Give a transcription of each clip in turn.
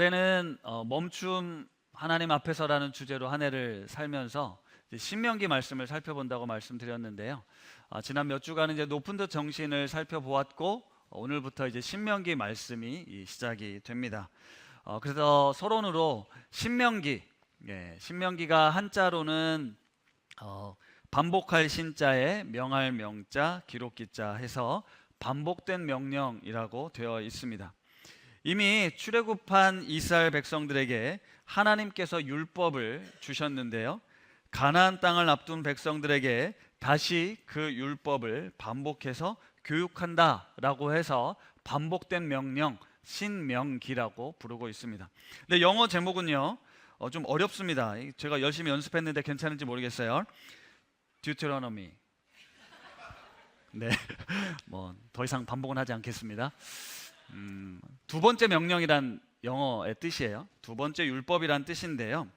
올해는 멈춤 하나님 앞에서라는 주제로 한 해를 살면서 이제 신명기 말씀을 살펴본다고 말씀드렸는데요. 지난 몇 주간은 이제 높은 듯 정신을 살펴보았고 오늘부터 이제 신명기 말씀이 시작이 됩니다. 그래서 서론으로 신명기, 신명기가 한자로는 반복할 신자에 명할 명자, 기록기자 해서 반복된 명령이라고 되어 있습니다. 이미 출애굽한 이스라엘 백성들에게 하나님께서 율법을 주셨는데요, 가나안 땅을 앞둔 백성들에게 다시 그 율법을 반복해서 교육한다라고 해서 반복된 명령, 신명기라고 부르고 있습니다. 근데 영어 제목은요 좀 어렵습니다. 제가 열심히 연습했는데 괜찮은지 모르겠어요. Deuteronomy. 네, 뭐 더 이상 반복은 하지 않겠습니다. 두 번째 명령이란 영어의 뜻이에요. 두 번째 율법이란 뜻인데요.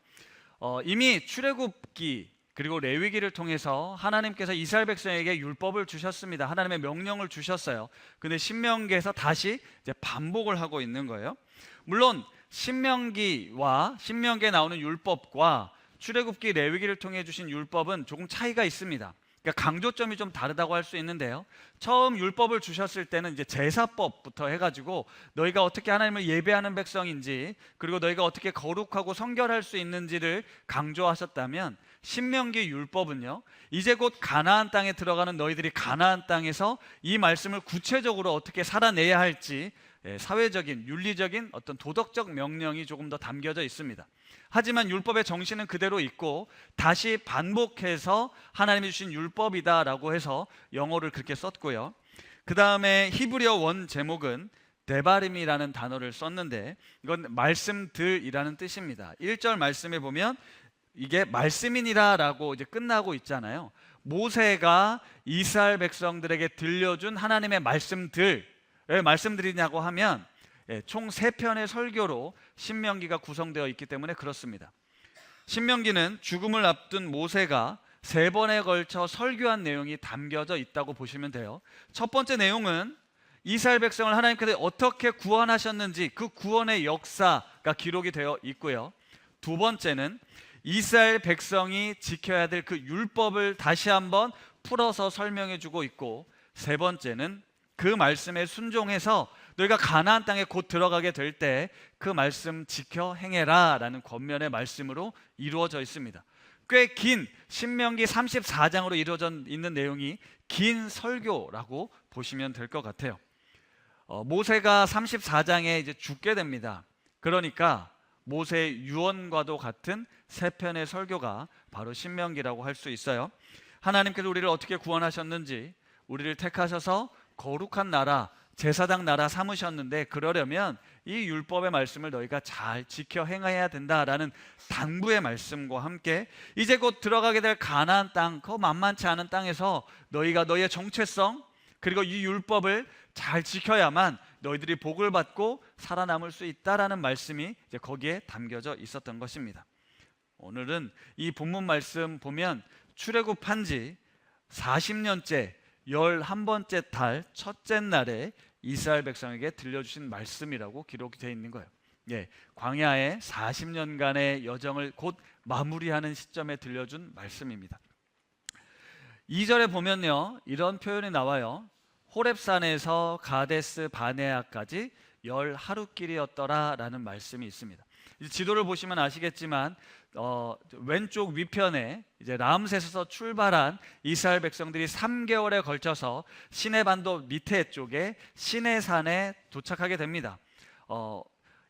이미 출애굽기 그리고 레위기를 통해서 하나님께서 이스라엘 백성에게 율법을 주셨습니다. 하나님의 명령을 주셨어요. 근데 신명기에서 다시 이제 반복을 하고 있는 거예요. 물론 신명기와 신명기에 나오는 율법과 출애굽기 레위기를 통해 주신 율법은 조금 차이가 있습니다. 그러니까 강조점이 좀 다르다고 할 수 있는데요, 처음 율법을 주셨을 때는 이제 제사법부터 해가지고 너희가 어떻게 하나님을 예배하는 백성인지, 그리고 너희가 어떻게 거룩하고 성결할 수 있는지를 강조하셨다면, 신명기 율법은요, 이제 곧 가나안 땅에 들어가는 너희들이 가나안 땅에서 이 말씀을 구체적으로 어떻게 살아내야 할지 사회적인, 윤리적인 어떤 도덕적 명령이 조금 더 담겨져 있습니다. 하지만 율법의 정신은 그대로 있고 다시 반복해서 하나님이 주신 율법이다라고 해서 영어를 그렇게 썼고요. 그 다음에 히브리어 원 제목은 데바림이라는 단어를 썼는데 이건 말씀들이라는 뜻입니다. 1절 말씀에 보면 이게 말씀이니라 라고 이제 끝나고 있잖아요. 모세가 이스라엘 백성들에게 들려준 하나님의 말씀들, 왜 말씀드리냐고 하면 총 3편의 설교로 신명기가 구성되어 있기 때문에 그렇습니다. 신명기는 죽음을 앞둔 모세가 3번에 걸쳐 설교한 내용이 담겨져 있다고 보시면 돼요. 첫 번째 내용은 이스라엘 백성을 하나님께서 어떻게 구원하셨는지 그 구원의 역사가 기록이 되어 있고요. 두 번째는 이스라엘 백성이 지켜야 될 그 율법을 다시 한번 풀어서 설명해 주고 있고, 세 번째는 그 말씀에 순종해서 너희가 가나안 땅에 곧 들어가게 될 때 그 말씀 지켜 행해라 라는 권면의 말씀으로 이루어져 있습니다. 꽤 긴 신명기 34장으로 이루어져 있는 내용이 긴 설교라고 보시면 될 것 같아요. 모세가 34장에 이제 죽게 됩니다. 그러니까 모세의 유언과도 같은 3편의 설교가 바로 신명기라고 할 수 있어요. 하나님께서 우리를 어떻게 구원하셨는지, 우리를 택하셔서 거룩한 나라, 제사장 나라 삼으셨는데 그러려면 이 율법의 말씀을 너희가 잘 지켜 행해야 된다라는 당부의 말씀과 함께 이제 곧 들어가게 될 가나안 땅, 그 만만치 않은 땅에서 너희가 너희의 정체성 그리고 이 율법을 잘 지켜야만 너희들이 복을 받고 살아남을 수 있다라는 말씀이 이제 거기에 담겨져 있었던 것입니다. 오늘은 이 본문 말씀 보면 출애굽한 지 40년째 11번째 달 첫째 날에 이스라엘 백성에게 들려주신 말씀이라고 기록이 되어 있는 거예요. 광야의 40년간의 여정을 곧 마무리하는 시점에 들려준 말씀입니다. 2절에 보면요, 이런 표현이 나와요. 호렙산에서 가데스 바네아까지 10하루길이었더라 라는 말씀이 있습니다. 지도를 보시면 아시겠지만 왼쪽 위편에 이제 람셋에서 출발한 이스라엘 백성들이 3개월에 걸쳐서 시내반도 밑에 쪽에 시내산에 도착하게 됩니다.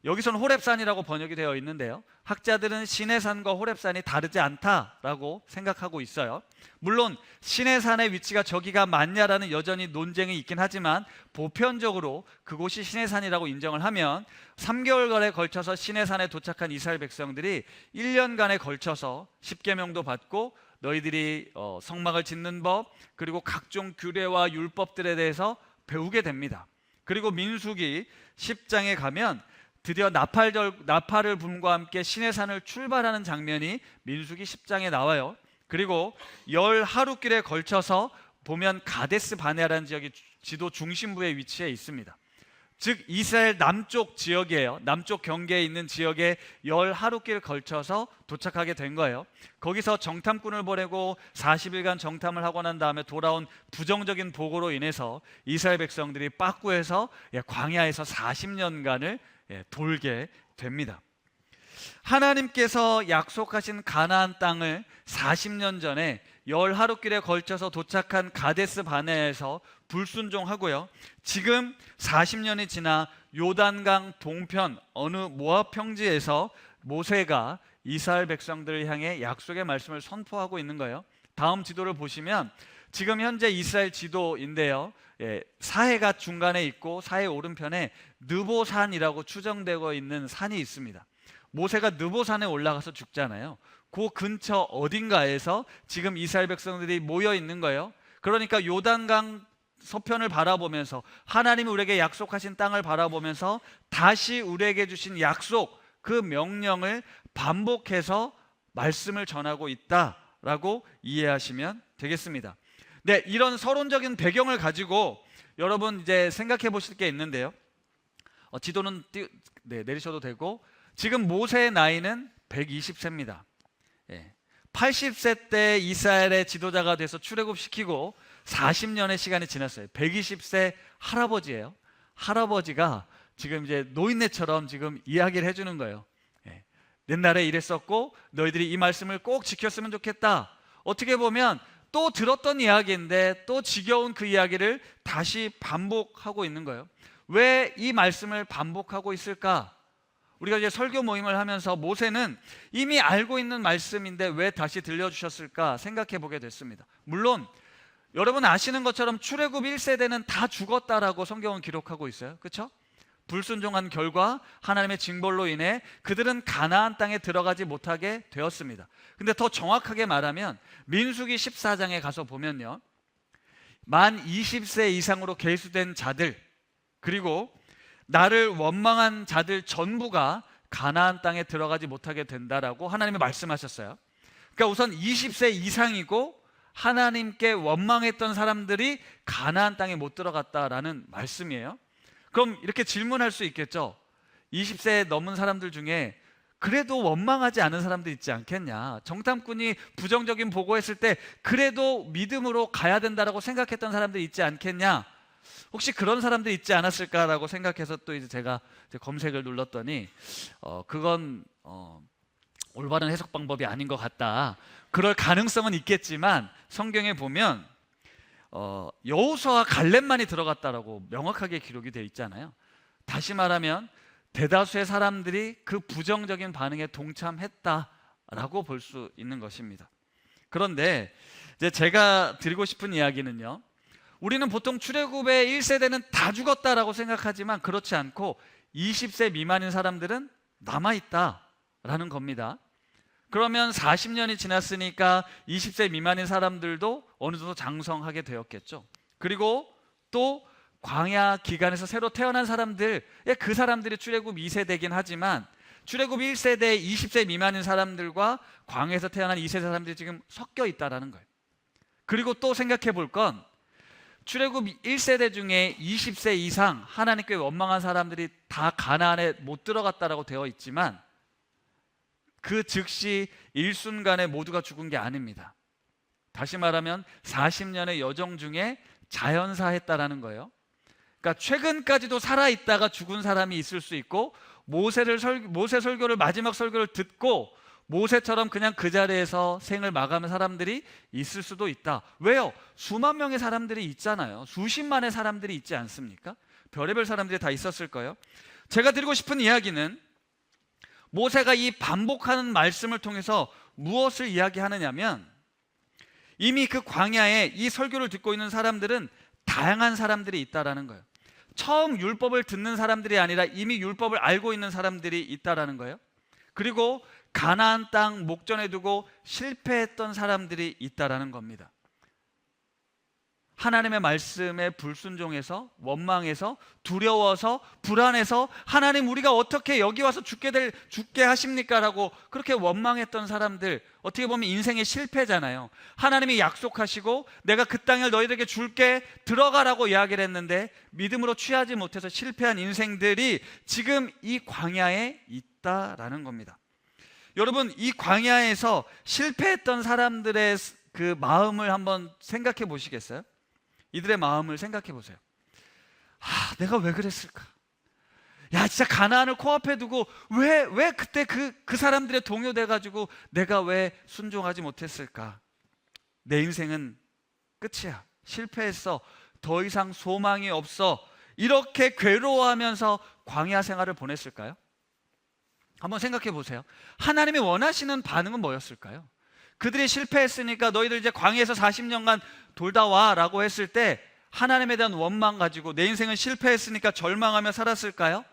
여기서는 호렙산이라고 번역이 되어 있는데요, 학자들은 시내산과 호렙산이 다르지 않다라고 생각하고 있어요. 물론 시내산의 위치가 저기가 맞냐라는 여전히 논쟁이 있긴 하지만 보편적으로 그곳이 시내산이라고 인정을 하면 3개월간에 걸쳐서 시내산에 도착한 이스라엘 백성들이 1년간에 걸쳐서 십계명도 받고 너희들이 성막을 짓는 법 그리고 각종 규례와 율법들에 대해서 배우게 됩니다. 그리고 민수기 10장에 가면 드디어 나팔을 불과 함께 시내산을 출발하는 장면이 민수기 10장에 나와요. 그리고 10하루길에 걸쳐서 보면 가데스 바네아라는 지역이 지도 중심부에 위치해 있습니다. 즉 이스라엘 남쪽 지역이에요. 남쪽 경계에 있는 지역에 10하루길 걸쳐서 도착하게 된 거예요. 거기서 정탐꾼을 보내고 40일간 정탐을 하고 난 다음에 돌아온 부정적인 보고로 인해서 이스라엘 백성들이 빠꾸에서 광야에서 40년간을 돌게 됩니다. 하나님께서 약속하신 가나안 땅을 40년 전에 10하루길에 걸쳐서 도착한 가데스 바네아에서 불순종하고요. 지금 40년이 지나 요단강 동편 어느 모압 평지에서 모세가 이스라엘 백성들을 향해 약속의 말씀을 선포하고 있는 거예요. 다음 지도를 보시면 지금 현재 이스라엘 지도인데요. 사해가 중간에 있고 사해 오른편에 느보산이라고 추정되고 있는 산이 있습니다. 모세가 느보산에 올라가서 죽잖아요. 그 근처 어딘가에서 지금 이스라엘 백성들이 모여 있는 거예요. 그러니까 요단강 서편을 바라보면서 하나님이 우리에게 약속하신 땅을 바라보면서 다시 우리에게 주신 약속, 그 명령을 반복해서 말씀을 전하고 있다라고 이해하시면 되겠습니다. 네, 이런 서론적인 배경을 가지고 여러분 이제 생각해 보실 게 있는데요. 지도는 내리셔도 되고, 지금 모세의 나이는 120세입니다. 80세 때 이스라엘의 지도자가 돼서 출애굽시키고 40년의 시간이 지났어요. 120세 할아버지예요. 할아버지가 지금 이제 노인네처럼 지금 이야기를 해주는 거예요. 옛날에 이랬었고 너희들이 이 말씀을 꼭 지켰으면 좋겠다. 어떻게 보면 또 들었던 이야기인데 또 지겨운 그 이야기를 다시 반복하고 있는 거예요. 왜 이 말씀을 반복하고 있을까? 우리가 이제 설교 모임을 하면서 모세는 이미 알고 있는 말씀인데 왜 다시 들려주셨을까 생각해 보게 됐습니다. 물론 여러분 아시는 것처럼 출애굽 1세대는 다 죽었다라고 성경은 기록하고 있어요. 그렇죠? 불순종한 결과 하나님의 징벌로 인해 그들은 가나안 땅에 들어가지 못하게 되었습니다. 근데 더 정확하게 말하면 민수기 14장에 가서 보면요, 만 20세 이상으로 계수된 자들, 그리고 나를 원망한 자들 전부가 가나안 땅에 들어가지 못하게 된다라고 하나님이 말씀하셨어요. 그러니까 우선 20세 이상이고 하나님께 원망했던 사람들이 가나안 땅에 못 들어갔다라는 말씀이에요. 그럼 이렇게 질문할 수 있겠죠. 20세 넘은 사람들 중에 그래도 원망하지 않은 사람도 있지 않겠냐. 정탐꾼이 부정적인 보고했을 때 그래도 믿음으로 가야 된다라고 생각했던 사람들이 있지 않겠냐. 혹시 그런 사람들이 있지 않았을까라고 생각해서 또 이제 제가 검색을 눌렀더니 그건 올바른 해석 방법이 아닌 것 같다. 그럴 가능성은 있겠지만 성경에 보면 여호수아와 갈렙만이 들어갔다라고 명확하게 기록이 되어 있잖아요. 다시 말하면 대다수의 사람들이 그 부정적인 반응에 동참했다라고 볼 수 있는 것입니다. 그런데 이제 제가 드리고 싶은 이야기는요, 우리는 보통 출애굽의 1세대는 다 죽었다라고 생각하지만 그렇지 않고 20세 미만인 사람들은 남아있다라는 겁니다. 그러면 40년이 지났으니까 20세 미만인 사람들도 어느 정도 장성하게 되었겠죠. 그리고 또 광야 기간에서 새로 태어난 사람들, 그 사람들이 출애굽 2세대긴 하지만 출애굽 1세대 20세 미만인 사람들과 광야에서 태어난 2세대 사람들이 지금 섞여 있다라는 거예요. 그리고 또 생각해 볼 건 출애굽 1세대 중에 20세 이상 하나님께 원망한 사람들이 다 가나안에 못 들어갔다라고 되어 있지만 그 즉시 일순간에 모두가 죽은 게 아닙니다. 다시 말하면 40년의 여정 중에 자연사했다라는 거예요. 그러니까 최근까지도 살아있다가 죽은 사람이 있을 수 있고 모세 설교를 마지막 설교를 듣고 모세처럼 그냥 그 자리에서 생을 마감한 사람들이 있을 수도 있다. 왜요? 수만 명의 사람들이 있잖아요. 수십만의 사람들이 있지 않습니까? 별의별 사람들이 다 있었을 거예요. 제가 드리고 싶은 이야기는 모세가 이 반복하는 말씀을 통해서 무엇을 이야기하느냐면 이미 그 광야에 이 설교를 듣고 있는 사람들은 다양한 사람들이 있다라는 거예요. 처음 율법을 듣는 사람들이 아니라 이미 율법을 알고 있는 사람들이 있다라는 거예요. 그리고 가나안 땅 목전에 두고 실패했던 사람들이 있다라는 겁니다. 하나님의 말씀에 불순종해서 원망해서 두려워서 불안해서 하나님 우리가 어떻게 여기 와서 죽게 하십니까? 라고 그렇게 원망했던 사람들, 어떻게 보면 인생의 실패잖아요. 하나님이 약속하시고 내가 그 땅을 너희들에게 줄게, 들어가라고 이야기를 했는데 믿음으로 취하지 못해서 실패한 인생들이 지금 이 광야에 있다라는 겁니다. 여러분, 이 광야에서 실패했던 사람들의 그 마음을 한번 생각해 보시겠어요? 이들의 마음을 생각해 보세요. 내가 왜 그랬을까? 야, 진짜 가나안을 코앞에 두고 왜 그때 그 사람들의 동요돼 가지고 내가 왜 순종하지 못했을까? 내 인생은 끝이야. 실패했어. 더 이상 소망이 없어. 이렇게 괴로워하면서 광야 생활을 보냈을까요? 한번 생각해 보세요. 하나님이 원하시는 반응은 뭐였을까요? 그들이 실패했으니까 너희들 이제 광야에서 40년간 돌다 와 라고 했을 때 하나님에 대한 원망 가지고 내 인생은 실패했으니까 절망하며 살았을까요?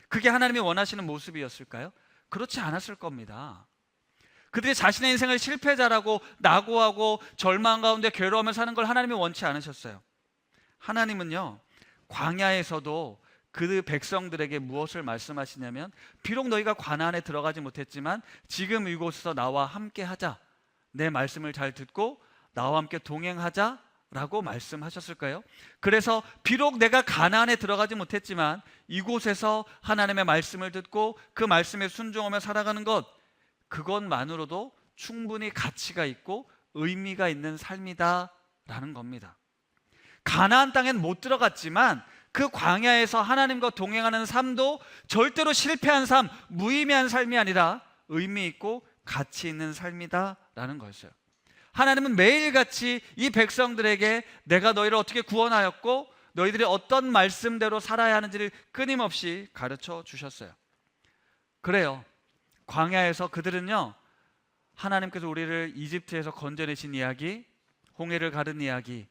그게 하나님이 원하시는 모습이었을까요? 그렇지 않았을 겁니다. 그들이 자신의 인생을 실패자라고 낙오하고 절망 가운데 괴로워하며 사는 걸 하나님이 원치 않으셨어요. 하나님은요, 광야에서도 그 백성들에게 무엇을 말씀하시냐면, 비록 너희가 가나안에 들어가지 못했지만 지금 이곳에서 나와 함께 하자, 내 말씀을 잘 듣고 나와 함께 동행하자 라고 말씀하셨을까요? 그래서 비록 내가 가나안에 들어가지 못했지만 이곳에서 하나님의 말씀을 듣고 그 말씀에 순종하며 살아가는 것, 그것만으로도 충분히 가치가 있고 의미가 있는 삶이다 라는 겁니다. 가나안 땅엔 못 들어갔지만 그 광야에서 하나님과 동행하는 삶도 절대로 실패한 삶, 무의미한 삶이 아니라 의미 있고 가치 있는 삶이다 라는 거였어요. 하나님은 매일같이 이 백성들에게 내가 너희를 어떻게 구원하였고 너희들이 어떤 말씀대로 살아야 하는지를 끊임없이 가르쳐 주셨어요. 그래요, 광야에서 그들은요, 하나님께서 우리를 이집트에서 건져내신 이야기, 홍해를 가른 이야기,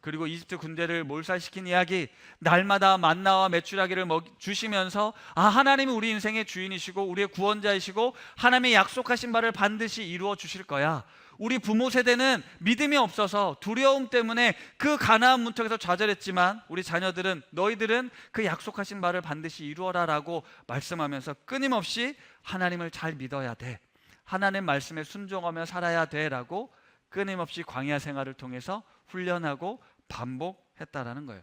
그리고 이집트 군대를 몰살시킨 이야기, 날마다 만나와 메추라기를 주시면서 하나님이 우리 인생의 주인이시고 우리의 구원자이시고 하나님이 약속하신 바를 반드시 이루어 주실 거야. 우리 부모 세대는 믿음이 없어서 두려움 때문에 그 가나안 문턱에서 좌절했지만 우리 자녀들은, 너희들은 그 약속하신 바를 반드시 이루어라 라고 말씀하면서 끊임없이 하나님을 잘 믿어야 돼, 하나님 말씀에 순종하며 살아야 돼 라고 끊임없이 광야 생활을 통해서 훈련하고 반복했다라는 거예요.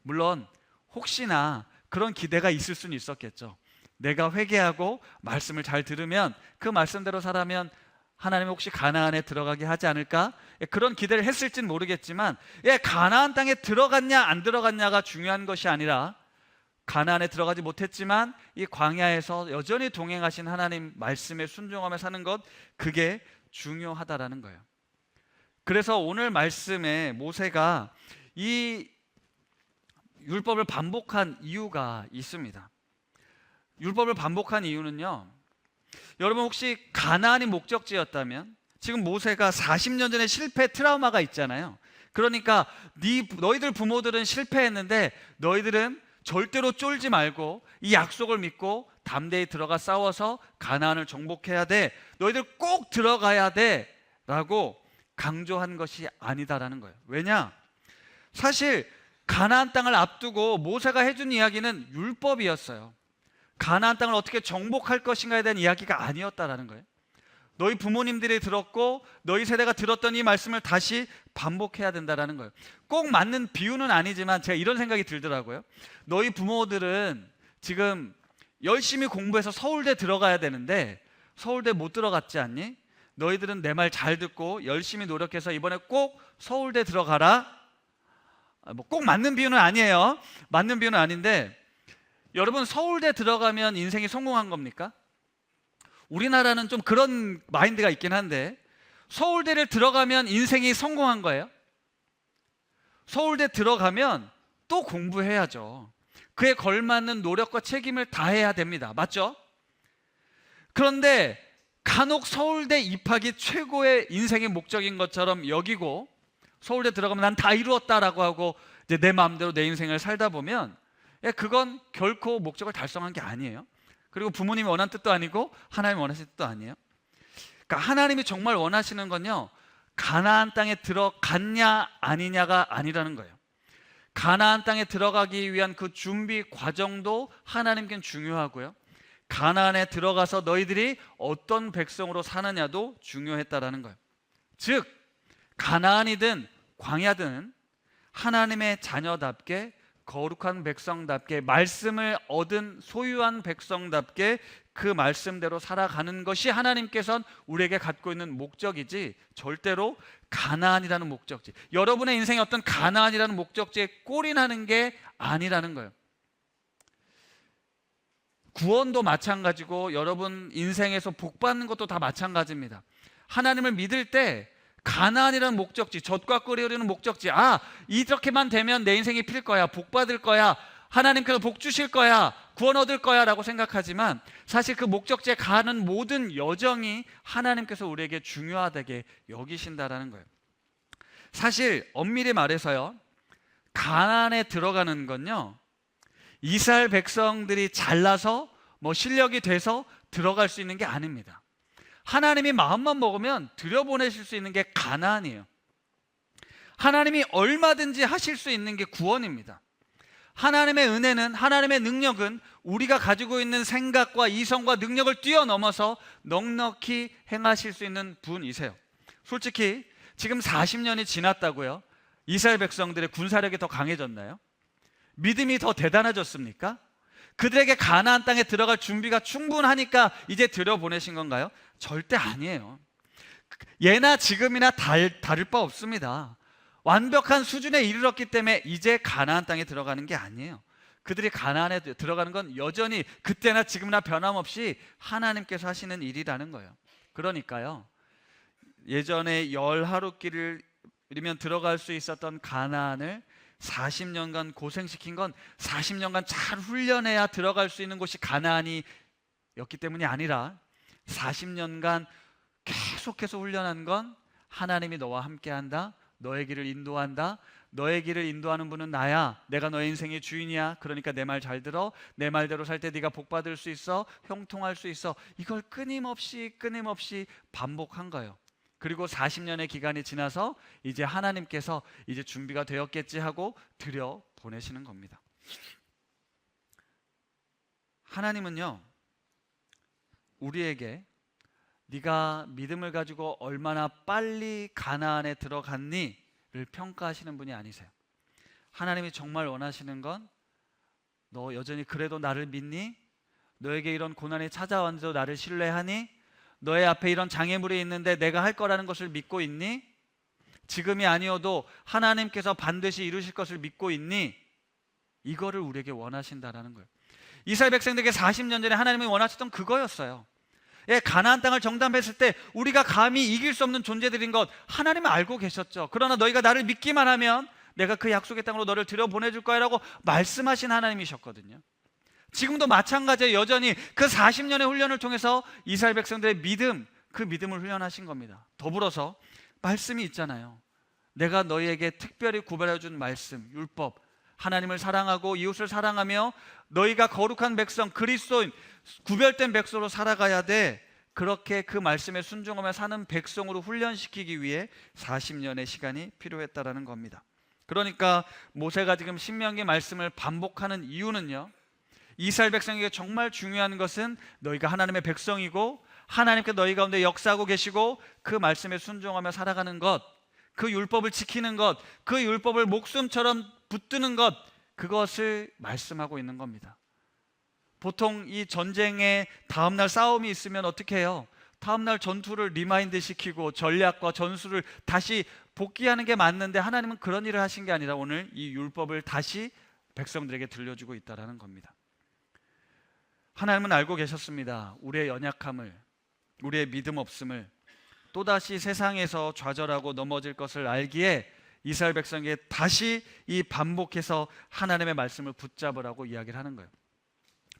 물론 혹시나 그런 기대가 있을 수는 있었겠죠. 내가 회개하고 말씀을 잘 들으면, 그 말씀대로 살아면 하나님이 혹시 가나안에 들어가게 하지 않을까? 그런 기대를 했을지는 모르겠지만, 가나안 땅에 들어갔냐 안 들어갔냐가 중요한 것이 아니라 가나안에 들어가지 못했지만 이 광야에서 여전히 동행하신 하나님 말씀에 순종하며 사는 것, 그게 중요하다라는 거예요. 그래서 오늘 말씀에 모세가 이 율법을 반복한 이유가 있습니다. 율법을 반복한 이유는요, 여러분 혹시 가나안이 목적지였다면 지금 모세가 40년 전에 실패 트라우마가 있잖아요. 그러니까 너희들 부모들은 실패했는데 너희들은 절대로 쫄지 말고 이 약속을 믿고 담대히 들어가 싸워서 가나안을 정복해야 돼, 너희들 꼭 들어가야 돼 라고 강조한 것이 아니다라는 거예요. 왜냐? 사실 가나안 땅을 앞두고 모세가 해준 이야기는 율법이었어요. 가나안 땅을 어떻게 정복할 것인가에 대한 이야기가 아니었다라는 거예요. 너희 부모님들이 들었고 너희 세대가 들었던 이 말씀을 다시 반복해야 된다라는 거예요. 꼭 맞는 비유는 아니지만 제가 이런 생각이 들더라고요. 너희 부모들은 지금 열심히 공부해서 서울대 들어가야 되는데 서울대 못 들어갔지 않니? 너희들은 내 말 잘 듣고 열심히 노력해서 이번에 꼭 서울대 들어가라. 꼭 맞는 비유는 아니에요. 맞는 비유는 아닌데, 여러분 서울대 들어가면 인생이 성공한 겁니까? 우리나라는 좀 그런 마인드가 있긴 한데, 서울대를 들어가면 인생이 성공한 거예요? 서울대 들어가면 또 공부해야죠. 그에 걸맞는 노력과 책임을 다해야 됩니다. 맞죠? 그런데 간혹 서울대 입학이 최고의 인생의 목적인 것처럼 여기고 서울대 들어가면 난 다 이루었다라고 하고 이제 내 마음대로 내 인생을 살다 보면 그건 결코 목적을 달성한 게 아니에요. 그리고 부모님이 원하는 뜻도 아니고 하나님이 원하시는 뜻도 아니에요. 그러니까 하나님이 정말 원하시는 건요, 가나안 땅에 들어갔냐 아니냐가 아니라는 거예요. 가나안 땅에 들어가기 위한 그 준비 과정도 하나님께는 중요하고요, 가나안에 들어가서 너희들이 어떤 백성으로 사느냐도 중요했다라는 거예요. 즉 가나안이든 광야든 하나님의 자녀답게, 거룩한 백성답게, 말씀을 얻은 소유한 백성답게 그 말씀대로 살아가는 것이 하나님께서는 우리에게 갖고 있는 목적이지, 절대로 가나안이라는 목적지, 여러분의 인생에 어떤 가나안이라는 목적지에 골인하는 게 아니라는 거예요. 구원도 마찬가지고 여러분 인생에서 복받는 것도 다 마찬가지입니다. 하나님을 믿을 때 가나안이라는 목적지, 젖과 꿀이 흐르는 목적지, 이렇게만 되면 내 인생이 필 거야, 복받을 거야, 하나님께서 복 주실 거야, 구원 얻을 거야 라고 생각하지만, 사실 그 목적지에 가는 모든 여정이 하나님께서 우리에게 중요하다게 여기신다라는 거예요. 사실 엄밀히 말해서요, 가나안에 들어가는 건요, 이스라엘 백성들이 잘나서 실력이 돼서 들어갈 수 있는 게 아닙니다. 하나님이 마음만 먹으면 들여보내실 수 있는 게 가나안이에요. 하나님이 얼마든지 하실 수 있는 게 구원입니다. 하나님의 은혜는, 하나님의 능력은 우리가 가지고 있는 생각과 이성과 능력을 뛰어넘어서 넉넉히 행하실 수 있는 분이세요. 솔직히 지금 40년이 지났다고요, 이스라엘 백성들의 군사력이 더 강해졌나요? 믿음이 더 대단해졌습니까? 그들에게 가나안 땅에 들어갈 준비가 충분하니까 이제 들여보내신 건가요? 절대 아니에요. 예나 지금이나 다를 바 없습니다. 완벽한 수준에 이르렀기 때문에 이제 가나안 땅에 들어가는 게 아니에요. 그들이 가나안에 들어가는 건 여전히 그때나 지금이나 변함없이 하나님께서 하시는 일이라는 거예요. 그러니까요, 예전에 10하루길이면 들어갈 수 있었던 가나안을 40년간 고생시킨 건 40년간 잘 훈련해야 들어갈 수 있는 곳이 가나안이었기 때문이 아니라, 40년간 계속해서 훈련한 건 하나님이 너와 함께한다, 너의 길을 인도한다, 너의 길을 인도하는 분은 나야, 내가 너의 인생의 주인이야, 그러니까 내 말 잘 들어, 내 말대로 살 때 네가 복받을 수 있어, 형통할 수 있어, 이걸 끊임없이 반복한 거예요. 그리고 40년의 기간이 지나서 이제 하나님께서 이제 준비가 되었겠지 하고 들여 보내시는 겁니다. 하나님은요, 우리에게 네가 믿음을 가지고 얼마나 빨리 가나안에 들어갔니를 평가하시는 분이 아니세요. 하나님이 정말 원하시는 건, 너 여전히 그래도 나를 믿니? 너에게 이런 고난이 찾아왔는데도 나를 신뢰하니? 너의 앞에 이런 장애물이 있는데 내가 할 거라는 것을 믿고 있니? 지금이 아니어도 하나님께서 반드시 이루실 것을 믿고 있니? 이거를 우리에게 원하신다라는 거예요. 이스라엘 백성들에게 40년 전에 하나님이 원하셨던 그거였어요. 가나안 땅을 정탐했을 때 우리가 감히 이길 수 없는 존재들인 것 하나님은 알고 계셨죠. 그러나 너희가 나를 믿기만 하면 내가 그 약속의 땅으로 너를 들여보내줄 거야 라고 말씀하신 하나님이셨거든요. 지금도 마찬가지예요. 여전히 그 40년의 훈련을 통해서 이스라엘 백성들의 믿음, 그 믿음을 훈련하신 겁니다. 더불어서 말씀이 있잖아요. 내가 너희에게 특별히 구별해 준 말씀, 율법, 하나님을 사랑하고 이웃을 사랑하며 너희가 거룩한 백성, 그리스도인, 구별된 백성으로 살아가야 돼. 그렇게 그 말씀에 순종하며 사는 백성으로 훈련시키기 위해 40년의 시간이 필요했다라는 겁니다. 그러니까 모세가 지금 신명기 말씀을 반복하는 이유는요, 이스라엘 백성에게 정말 중요한 것은 너희가 하나님의 백성이고 하나님께 너희 가운데 역사하고 계시고 그 말씀에 순종하며 살아가는 것, 그 율법을 지키는 것, 그 율법을 목숨처럼 붙드는 것, 그것을 말씀하고 있는 겁니다. 보통 이 전쟁의 다음날 싸움이 있으면 어떻게 해요? 다음날 전투를 리마인드 시키고 전략과 전술을 다시 복귀하는 게 맞는데, 하나님은 그런 일을 하신 게 아니라 오늘 이 율법을 다시 백성들에게 들려주고 있다는 겁니다. 하나님은 알고 계셨습니다. 우리의 연약함을, 우리의 믿음 없음을, 또다시 세상에서 좌절하고 넘어질 것을 알기에 이스라엘 백성에게 다시 이 반복해서 하나님의 말씀을 붙잡으라고 이야기를 하는 거예요.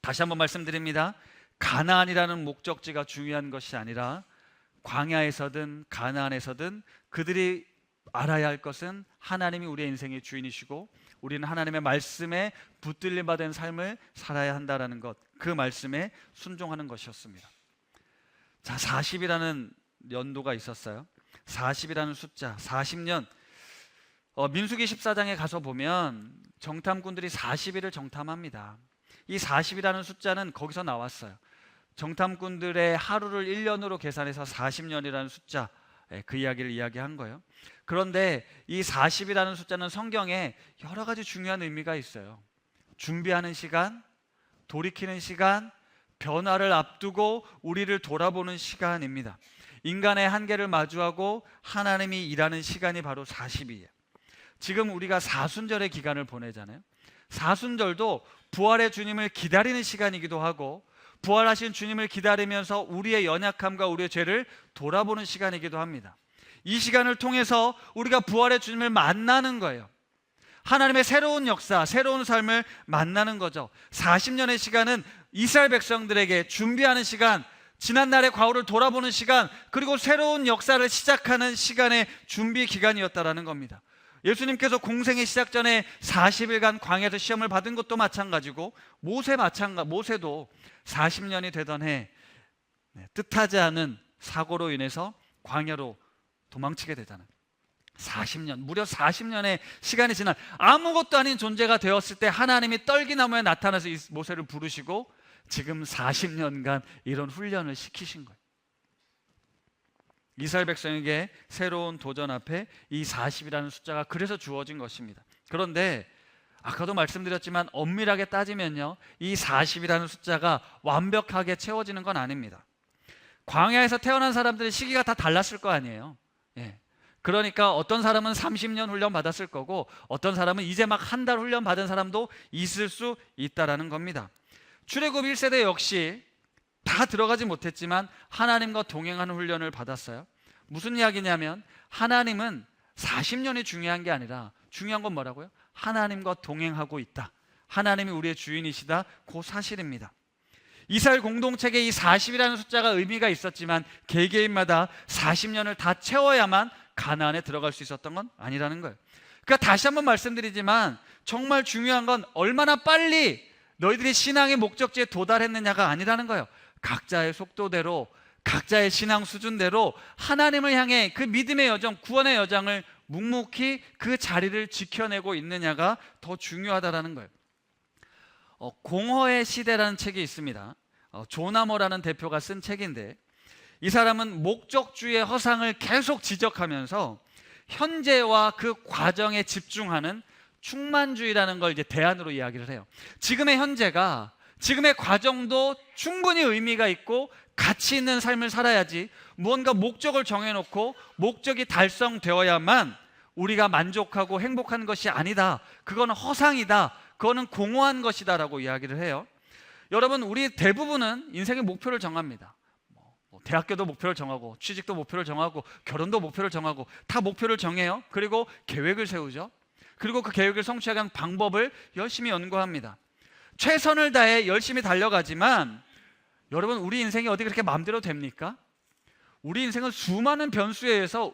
다시 한번 말씀드립니다. 가나안이라는 목적지가 중요한 것이 아니라 광야에서든 가나안에서든 그들이 알아야 할 것은 하나님이 우리의 인생의 주인이시고 우리는 하나님의 말씀에 붙들림 받은 삶을 살아야 한다는 것, 그 말씀에 순종하는 것이었습니다. 자, 40이라는 연도가 있었어요. 40이라는 숫자, 40년. 민수기 14장에 가서 보면 정탐꾼들이 40일을 정탐합니다. 이 40이라는 숫자는 거기서 나왔어요. 정탐꾼들의 하루를 1년으로 계산해서 40년이라는 숫자, 그 이야기를 이야기한 거예요. 그런데 이 40이라는 숫자는 성경에 여러 가지 중요한 의미가 있어요. 준비하는 시간, 돌이키는 시간, 변화를 앞두고 우리를 돌아보는 시간입니다. 인간의 한계를 마주하고 하나님이 일하는 시간이 바로 40이에요. 지금 우리가 사순절의 기간을 보내잖아요. 사순절도 부활의 주님을 기다리는 시간이기도 하고, 부활하신 주님을 기다리면서 우리의 연약함과 우리의 죄를 돌아보는 시간이기도 합니다. 이 시간을 통해서 우리가 부활의 주님을 만나는 거예요. 하나님의 새로운 역사, 새로운 삶을 만나는 거죠. 40년의 시간은 이스라엘 백성들에게 준비하는 시간, 지난날의 과거를 돌아보는 시간, 그리고 새로운 역사를 시작하는 시간의 준비 기간이었다라는 겁니다. 예수님께서 공생의 시작 전에 40일간 광야에서 시험을 받은 것도 마찬가지고, 모세도 40년이 되던 해 뜻하지 않은 사고로 인해서 광야로 도망치게 되잖아요. 40년, 무려 40년의 시간이 지난 아무것도 아닌 존재가 되었을 때 하나님이 떨기나무에 나타나서 이 모세를 부르시고 지금 40년간 이런 훈련을 시키신 거예요. 이스라엘 백성에게 새로운 도전 앞에 이 40이라는 숫자가 그래서 주어진 것입니다. 그런데 아까도 말씀드렸지만 엄밀하게 따지면요, 이 40이라는 숫자가 완벽하게 채워지는 건 아닙니다. 광야에서 태어난 사람들의 시기가 다 달랐을 거 아니에요. 그러니까 어떤 사람은 30년 훈련 받았을 거고, 어떤 사람은 이제 막 한 달 훈련 받은 사람도 있을 수 있다라는 겁니다. 출애굽 1세대 역시 다 들어가지 못했지만 하나님과 동행하는 훈련을 받았어요. 무슨 이야기냐면, 하나님은 40년이 중요한 게 아니라 중요한 건 뭐라고요? 하나님과 동행하고 있다, 하나님이 우리의 주인이시다, 그 사실입니다. 이스라엘 공동체에 이 40이라는 숫자가 의미가 있었지만 개개인마다 40년을 다 채워야만 가나안에 들어갈 수 있었던 건 아니라는 거예요. 그러니까 다시 한번 말씀드리지만 정말 중요한 건 얼마나 빨리 너희들이 신앙의 목적지에 도달했느냐가 아니라는 거예요. 각자의 속도대로, 각자의 신앙 수준대로 하나님을 향해 그 믿음의 여정, 구원의 여정을 묵묵히 그 자리를 지켜내고 있느냐가 더 중요하다라는 거예요. 공허의 시대라는 책이 있습니다. 조나모라는 대표가 쓴 책인데, 이 사람은 목적주의의 허상을 계속 지적하면서 현재와 그 과정에 집중하는 충만주의라는 걸 이제 대안으로 이야기를 해요. 지금의 현재가, 지금의 과정도 충분히 의미가 있고 가치 있는 삶을 살아야지, 무언가 목적을 정해놓고 목적이 달성되어야만 우리가 만족하고 행복한 것이 아니다, 그거는 허상이다, 그거는 공허한 것이다 라고 이야기를 해요. 여러분, 우리 대부분은 인생의 목표를 정합니다. 대학교도 목표를 정하고, 취직도 목표를 정하고, 결혼도 목표를 정하고, 다 목표를 정해요. 그리고 계획을 세우죠. 그리고 그 계획을 성취하기 위한 방법을 열심히 연구합니다. 최선을 다해 열심히 달려가지만 여러분, 우리 인생이 어디 그렇게 마음대로 됩니까? 우리 인생은 수많은 변수에 의해서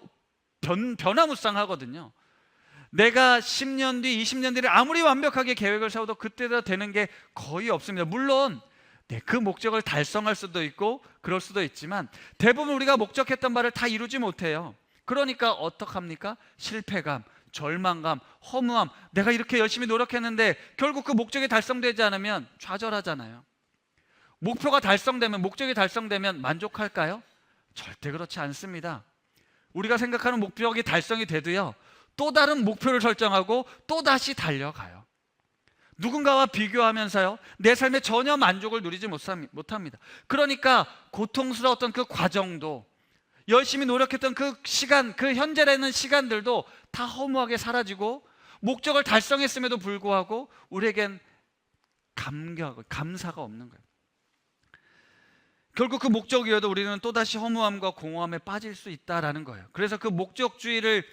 변화무쌍하거든요. 내가 10년 뒤, 20년 뒤를 아무리 완벽하게 계획을 세워도 그때도 되는 게 거의 없습니다. 물론 그 목적을 달성할 수도 있고 그럴 수도 있지만 대부분 우리가 목적했던 바를 다 이루지 못해요. 그러니까 어떡합니까? 실패감, 절망감, 허무함, 내가 이렇게 열심히 노력했는데 결국 그 목적이 달성되지 않으면 좌절하잖아요. 목표가 달성되면, 목적이 달성되면 만족할까요? 절대 그렇지 않습니다. 우리가 생각하는 목표가 달성이 돼도요, 또 다른 목표를 설정하고 또 다시 달려가요. 누군가와 비교하면서요, 내 삶에 전혀 만족을 누리지 못합니다. 그러니까 고통스러웠던 그 과정도, 열심히 노력했던 그 시간, 그 현재라는 시간들도 다 허무하게 사라지고, 목적을 달성했음에도 불구하고 우리에겐 감사가 없는 거예요. 결국 그 목적이어도 우리는 또다시 허무함과 공허함에 빠질 수 있다라는 거예요. 그래서 그 목적주의를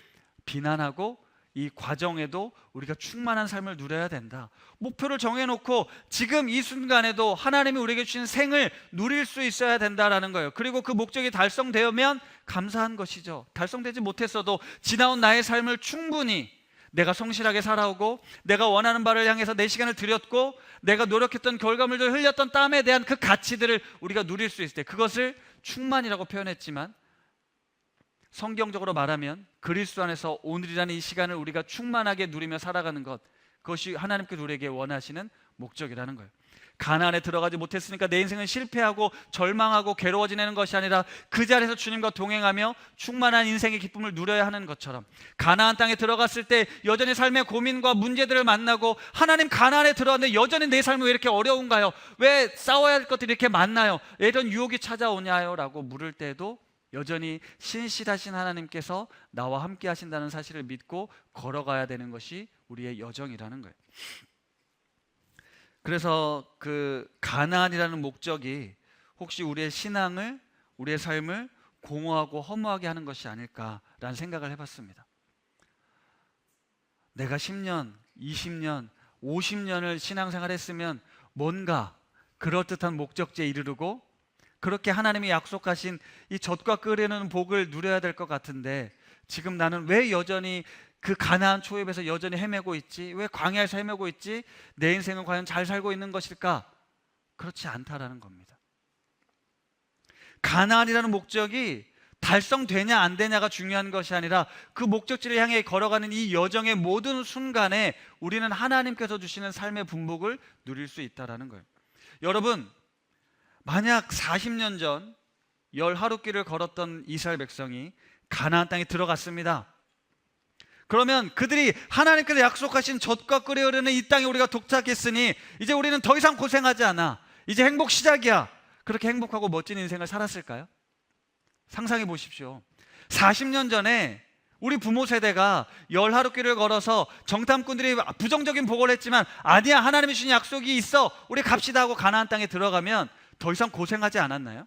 비난하고 이 과정에도 우리가 충만한 삶을 누려야 된다. 목표를 정해놓고 지금 이 순간에도 하나님이 우리에게 주신 생을 누릴 수 있어야 된다라는 거예요. 그리고 그 목적이 달성되면 감사한 것이죠. 달성되지 못했어도 지나온 나의 삶을 충분히 내가 성실하게 살아오고, 내가 원하는 바를 향해서 내 시간을 들였고, 내가 노력했던 결과물들, 흘렸던 땀에 대한 그 가치들을 우리가 누릴 수 있을 때, 그것을 충만이라고 표현했지만 성경적으로 말하면 그리스도 안에서 오늘이라는 이 시간을 우리가 충만하게 누리며 살아가는 것, 그것이 하나님께서 우리에게 원하시는 목적이라는 거예요. 가나안에 들어가지 못했으니까 내 인생은 실패하고 절망하고 괴로워 지내는 것이 아니라 그 자리에서 주님과 동행하며 충만한 인생의 기쁨을 누려야 하는 것처럼, 가나안 땅에 들어갔을 때 여전히 삶의 고민과 문제들을 만나고, 하나님 가나안에 들어왔는데 여전히 내 삶은 왜 이렇게 어려운가요? 왜 싸워야 할 것들이 이렇게 많나요? 왜 이런 유혹이 찾아오냐요? 라고 물을 때도 여전히 신실하신 하나님께서 나와 함께 하신다는 사실을 믿고 걸어가야 되는 것이 우리의 여정이라는 거예요. 그래서 그 가나안이라는 목적이 혹시 우리의 신앙을, 우리의 삶을 공허하고 허무하게 하는 것이 아닐까라는 생각을 해봤습니다. 내가 10년, 20년, 50년을 신앙생활 했으면 뭔가 그럴듯한 목적지에 이르르고 그렇게 하나님이 약속하신 이 젖과 끓이는 복을 누려야 될 것 같은데, 지금 나는 왜 여전히 그 가나안 초입에서 여전히 헤매고 있지? 왜 광야에서 헤매고 있지? 내 인생은 과연 잘 살고 있는 것일까? 그렇지 않다라는 겁니다. 가나안이라는 목적이 달성되냐 안 되냐가 중요한 것이 아니라 그 목적지를 향해 걸어가는 이 여정의 모든 순간에 우리는 하나님께서 주시는 삶의 분복을 누릴 수 있다라는 거예요. 여러분, 만약 40년 전 열 하루길을 걸었던 이스라엘 백성이 가나안 땅에 들어갔습니다. 그러면 그들이 하나님께서 약속하신 젖과 꿀이 흐르는 이 땅에 우리가 도착했으니 이제 우리는 더 이상 고생하지 않아, 이제 행복 시작이야, 그렇게 행복하고 멋진 인생을 살았을까요? 상상해 보십시오. 40년 전에 우리 부모 세대가 열 하루길을 걸어서 정탐꾼들이 부정적인 보고를 했지만, 아니야, 하나님이 주신 약속이 있어, 우리 갑시다 하고 가나안 땅에 들어가면 더 이상 고생하지 않았나요?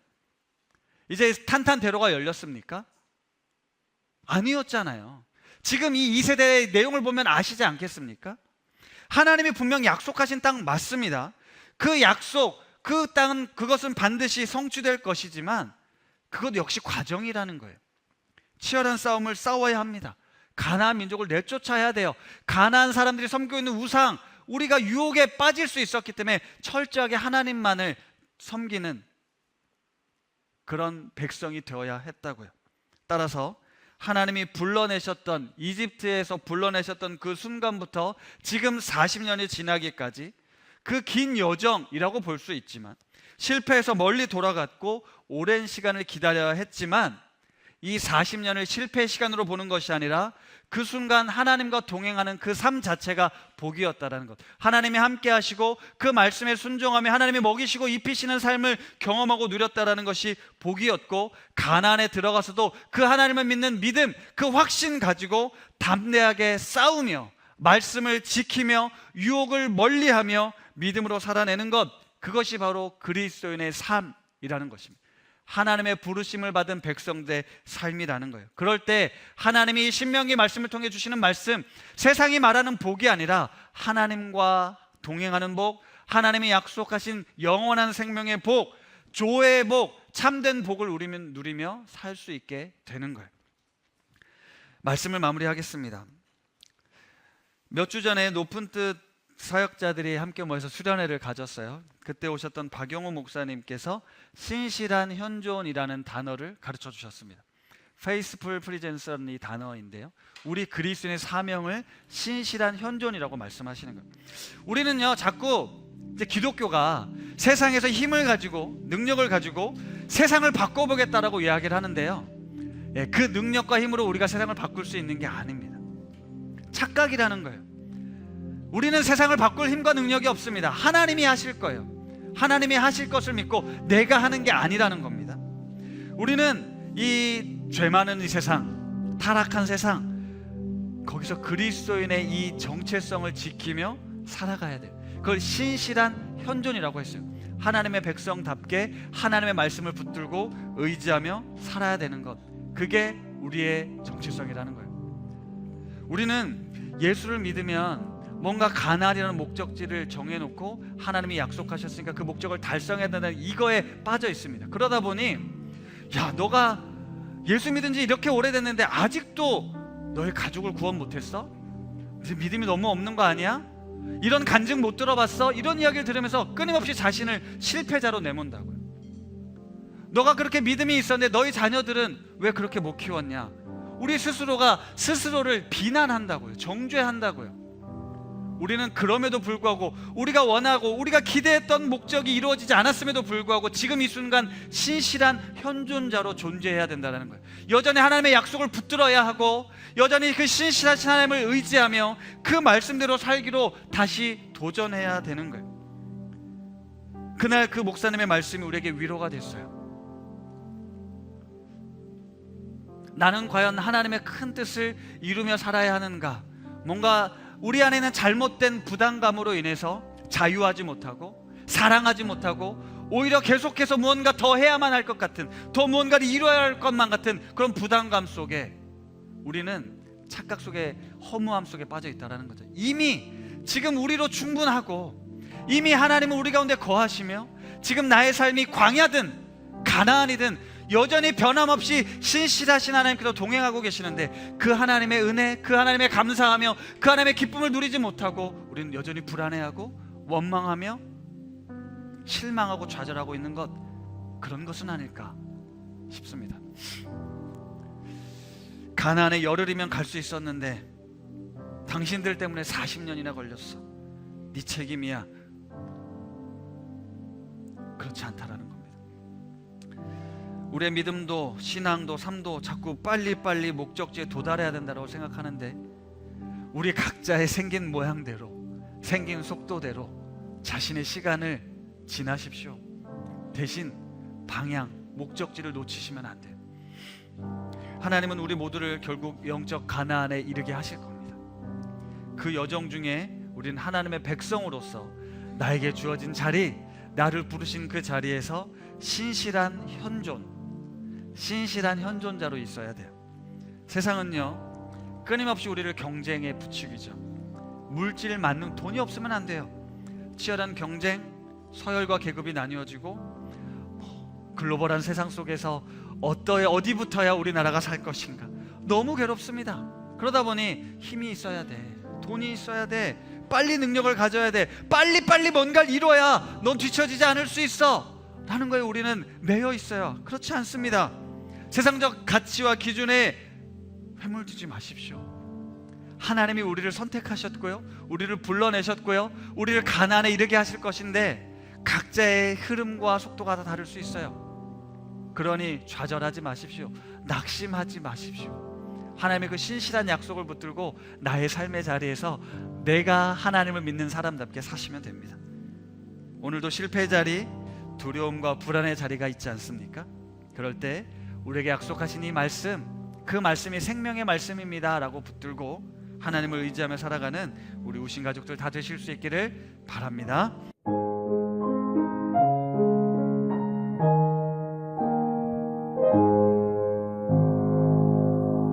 이제 탄탄대로가 열렸습니까? 아니었잖아요. 지금 이 2세대의 내용을 보면 아시지 않겠습니까? 하나님이 분명 약속하신 땅 맞습니다. 그 약속, 그 땅은, 그것은 반드시 성취될 것이지만 그것 역시 과정이라는 거예요. 치열한 싸움을 싸워야 합니다. 가나안 민족을 내쫓아야 돼요. 가나안 사람들이 섬기고 있는 우상, 우리가 유혹에 빠질 수 있었기 때문에 철저하게 하나님만을 섬기는 그런 백성이 되어야 했다고요. 따라서 하나님이 불러내셨던, 이집트에서 불러내셨던 그 순간부터 지금 40년이 지나기까지 그 긴 여정이라고 볼 수 있지만, 실패해서 멀리 돌아갔고 오랜 시간을 기다려야 했지만, 이 40년을 실패의 시간으로 보는 것이 아니라 그 순간 하나님과 동행하는 그 삶 자체가 복이었다라는 것, 하나님이 함께 하시고 그 말씀에 순종하며 하나님이 먹이시고 입히시는 삶을 경험하고 누렸다라는 것이 복이었고, 가나안에 들어가서도 그 하나님을 믿는 믿음, 그 확신 가지고 담대하게 싸우며 말씀을 지키며 유혹을 멀리하며 믿음으로 살아내는 것, 그것이 바로 그리스도인의 삶이라는 것입니다. 하나님의 부르심을 받은 백성들의 삶이라는 거예요. 그럴 때 하나님이 신명기 말씀을 통해 주시는 말씀, 세상이 말하는 복이 아니라 하나님과 동행하는 복, 하나님이 약속하신 영원한 생명의 복, 조의 복, 참된 복을 누리며 살 수 있게 되는 거예요. 말씀을 마무리하겠습니다. 몇 주 전에 높은 뜻 사역자들이 함께 모여서 수련회를 가졌어요. 그때 오셨던 박용호 목사님께서 신실한 현존이라는 단어를 가르쳐 주셨습니다. Faithful Presence라는 이 단어인데요, 우리 그리스도인의 사명을 신실한 현존이라고 말씀하시는 거예요. 우리는요, 자꾸 이제 기독교가 세상에서 힘을 가지고 능력을 가지고 세상을 바꿔보겠다라고 이야기를 하는데요, 그 능력과 힘으로 우리가 세상을 바꿀 수 있는 게 아닙니다. 착각이라는 거예요. 우리는 세상을 바꿀 힘과 능력이 없습니다. 하나님이 하실 거예요. 하나님이 하실 것을 믿고 내가 하는 게 아니라는 겁니다. 우리는 이 죄 많은 이 세상, 타락한 세상, 거기서 그리스도인의 이 정체성을 지키며 살아가야 돼요. 그걸 신실한 현존이라고 했어요. 하나님의 백성답게 하나님의 말씀을 붙들고 의지하며 살아야 되는 것, 그게 우리의 정체성이라는 거예요. 우리는 예수를 믿으면 뭔가 가나안이라는 목적지를 정해놓고 하나님이 약속하셨으니까 그 목적을 달성해야 된다는 이거에 빠져 있습니다. 그러다 보니, 야, 너가 예수 믿은 지 이렇게 오래됐는데 아직도 너의 가족을 구원 못했어? 믿음이 너무 없는 거 아니야? 이런 간증 못 들어봤어? 이런 이야기를 들으면서 끊임없이 자신을 실패자로 내몬다고요. 너가 그렇게 믿음이 있었는데 너희 자녀들은 왜 그렇게 못 키웠냐? 우리 스스로가 스스로를 비난한다고요. 정죄한다고요. 우리는 그럼에도 불구하고 우리가 원하고 우리가 기대했던 목적이 이루어지지 않았음에도 불구하고 지금 이 순간 신실한 현존자로 존재해야 된다는 거예요. 여전히 하나님의 약속을 붙들어야 하고 여전히 그 신실하신 하나님을 의지하며 그 말씀대로 살기로 다시 도전해야 되는 거예요. 그날 그 목사님의 말씀이 우리에게 위로가 됐어요. 나는 과연 하나님의 큰 뜻을 이루며 살아야 하는가? 뭔가 우리 안에는 잘못된 부담감으로 인해서 자유하지 못하고 사랑하지 못하고 오히려 계속해서 무언가 더 해야만 할 것 같은, 더 무언가를 이루어야 할 것만 같은 그런 부담감 속에 우리는 착각 속에, 허무함 속에 빠져 있다는 거죠. 이미 지금 우리로 충분하고 이미 하나님은 우리 가운데 거하시며 지금 나의 삶이 광야든 가나안이든 여전히 변함없이 신실하신 하나님께서 동행하고 계시는데 그 하나님의 은혜, 그 하나님의 감사하며 그 하나님의 기쁨을 누리지 못하고 우리는 여전히 불안해하고 원망하며 실망하고 좌절하고 있는 것, 그런 것은 아닐까 싶습니다. 가나안에 열흘이면 갈 수 있었는데 당신들 때문에 40년이나 걸렸어. 네 책임이야. 그렇지 않다라는 겁니다. 우리의 믿음도 신앙도 삶도 자꾸 빨리빨리 목적지에 도달해야 된다고 생각하는데 우리 각자의 생긴 모양대로, 생긴 속도대로 자신의 시간을 지나십시오. 대신 방향, 목적지를 놓치시면 안 돼요. 하나님은 우리 모두를 결국 영적 가나안에 이르게 하실 겁니다. 그 여정 중에 우리는 하나님의 백성으로서 나에게 주어진 자리, 나를 부르신 그 자리에서 신실한 현존자로 있어야 돼요. 세상은요, 끊임없이 우리를 경쟁에 부추기죠. 물질 만능, 돈이 없으면 안 돼요. 치열한 경쟁, 서열과 계급이 나뉘어지고 글로벌한 세상 속에서 어디부터야 우리나라가 살 것인가, 너무 괴롭습니다. 그러다 보니 힘이 있어야 돼, 돈이 있어야 돼, 빨리 능력을 가져야 돼, 빨리 뭔가를 이뤄야 넌 뒤처지지 않을 수 있어 라는 거에 우리는 매여 있어요. 그렇지 않습니다. 세상적 가치와 기준에 회물두지 마십시오. 하나님이 우리를 선택하셨고요, 우리를 불러내셨고요, 우리를 가나안에 이르게 하실 것인데 각자의 흐름과 속도가 다 다를 수 있어요. 그러니 좌절하지 마십시오. 낙심하지 마십시오. 하나님의 그 신실한 약속을 붙들고 나의 삶의 자리에서 내가 하나님을 믿는 사람답게 사시면 됩니다. 오늘도 실패의 자리, 두려움과 불안의 자리가 있지 않습니까? 그럴 때 우리에게 약속하신 이 말씀, 그 말씀이 생명의 말씀입니다 라고 붙들고 하나님을 의지하며 살아가는 우리 우신 가족들 다 되실 수 있기를 바랍니다.